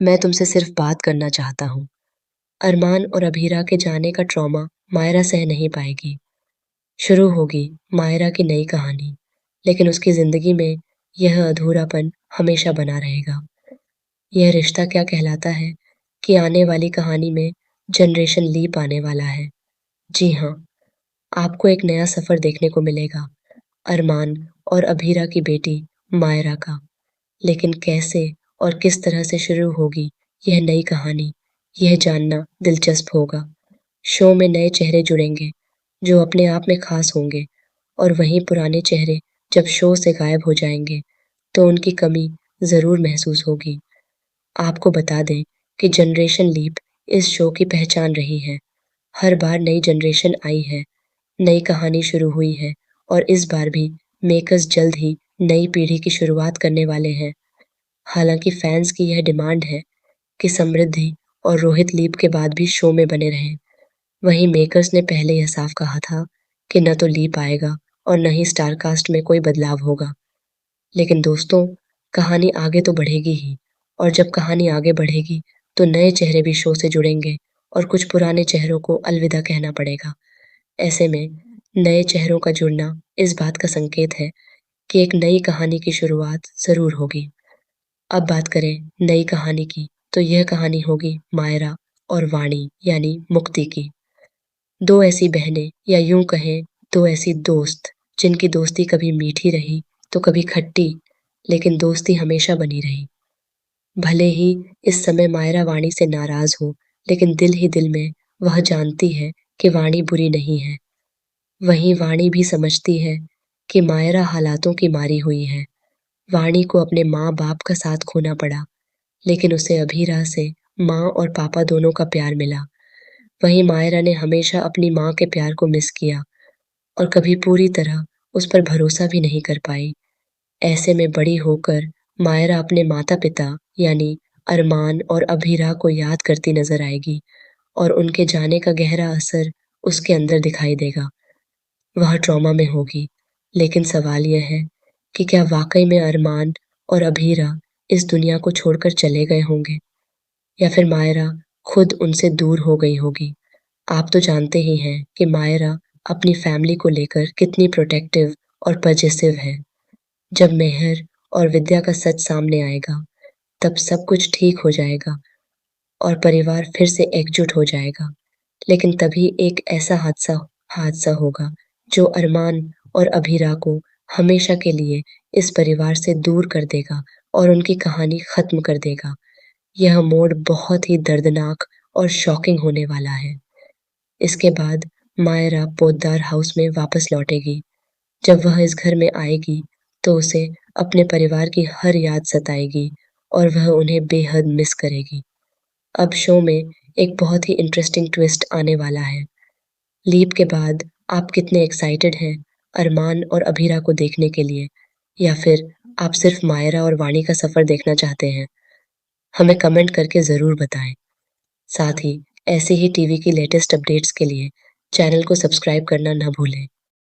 मैं तुमसे सिर्फ बात करना चाहता हूँ। अरमान और अभीरा के जाने का ट्रॉमा मायरा सह नहीं पाएगी। शुरू होगी मायरा की नई कहानी, लेकिन उसकी जिंदगी में यह अधूरापन हमेशा बना रहेगा। यह रिश्ता क्या कहलाता है कि आने वाली कहानी में जनरेशन लीप आने वाला है। जी हाँ, आपको एक नया सफर देखने को मिलेगा, अरमान और अभीरा की बेटी मायरा का। लेकिन कैसे और किस तरह से शुरू होगी यह नई कहानी, यह जानना दिलचस्प होगा। शो में नए चेहरे जुड़ेंगे जो अपने आप में खास होंगे, और वहीं पुराने चेहरे जब शो से गायब हो जाएंगे तो उनकी कमी जरूर महसूस होगी। आपको बता दें कि जनरेशन लीप इस शो की पहचान रही है। हर बार नई जनरेशन आई है, नई कहानी शुरू हुई है, और इस बार भी मेकर्स जल्द ही नई पीढ़ी की शुरुआत करने वाले हैं। हालांकि फैंस की यह डिमांड है कि समृद्धि और रोहित लीप के बाद भी शो में बने रहें। वहीं मेकर्स ने पहले यह साफ कहा था कि न तो लीप आएगा और न ही स्टारकास्ट में कोई बदलाव होगा। लेकिन दोस्तों, कहानी आगे तो बढ़ेगी ही, और जब कहानी आगे बढ़ेगी तो नए चेहरे भी शो से जुड़ेंगे और कुछ पुराने चेहरों को अलविदा कहना पड़ेगा। ऐसे में नए चेहरों का जुड़ना इस बात का संकेत है कि एक नई कहानी की शुरुआत जरूर होगी। अब बात करें नई कहानी की, तो यह कहानी होगी मायरा और वाणी यानी मुक्ति की। दो ऐसी बहनें, या यूं कहें दो ऐसी दोस्त, जिनकी दोस्ती कभी मीठी रही तो कभी खट्टी, लेकिन दोस्ती हमेशा बनी रही। भले ही इस समय मायरा वाणी से नाराज हो, लेकिन दिल ही दिल में वह जानती है कि वाणी बुरी नहीं है। वहीं वाणी भी समझती है कि मायरा हालातों की मारी हुई है। वाणी को अपने माँ बाप का साथ खोना पड़ा, लेकिन उसे अभीरा से माँ और पापा दोनों का प्यार मिला। वहीं मायरा ने हमेशा अपनी माँ के प्यार को मिस किया और कभी पूरी तरह उस पर भरोसा भी नहीं कर पाई। ऐसे में बड़ी होकर मायरा अपने माता पिता यानी अरमान और अभीरा को याद करती नजर आएगी, और उनके जाने का गहरा असर उसके अंदर दिखाई देगा। वह ट्रॉमा में होगी, लेकिन सवाल यह है कि क्या वाकई में अरमान और अभीरा इस दुनिया को छोड़कर चले गए होंगे, या फिर मायरा खुद उनसे दूर हो गई होगी। आप तो जानते ही हैं कि मायरा अपनी फैमिली को लेकर कितनी प्रोटेक्टिव और पजेसिव है। जब मेहर और विद्या का सच सामने आएगा, तब सब कुछ ठीक हो जाएगा और परिवार फिर से एकजुट हो जाएगा। लेकिन तभी एक ऐसा हादसा हादसा होगा जो अरमान और अभीरा को हमेशा के लिए इस परिवार से दूर कर देगा और उनकी कहानी खत्म कर देगा। यह मोड़ बहुत ही दर्दनाक और शॉकिंग होने वाला है। इसके बाद मायरा पोद्दार हाउस में वापस लौटेगी। जब वह इस घर में आएगी तो उसे अपने परिवार की हर याद सताएगी और वह उन्हें बेहद मिस करेगी। अब शो में एक बहुत ही इंटरेस्टिंग ट्विस्ट आने वाला है। लीप के बाद आप कितने एक्साइटेड हैं अरमान और अभीरा को देखने के लिए, या फिर आप सिर्फ मायरा और वाणी का सफर देखना चाहते हैं? हमें कमेंट करके ज़रूर बताएं। साथ ही ऐसे ही टीवी की लेटेस्ट अपडेट्स के लिए चैनल को सब्सक्राइब करना न भूलें।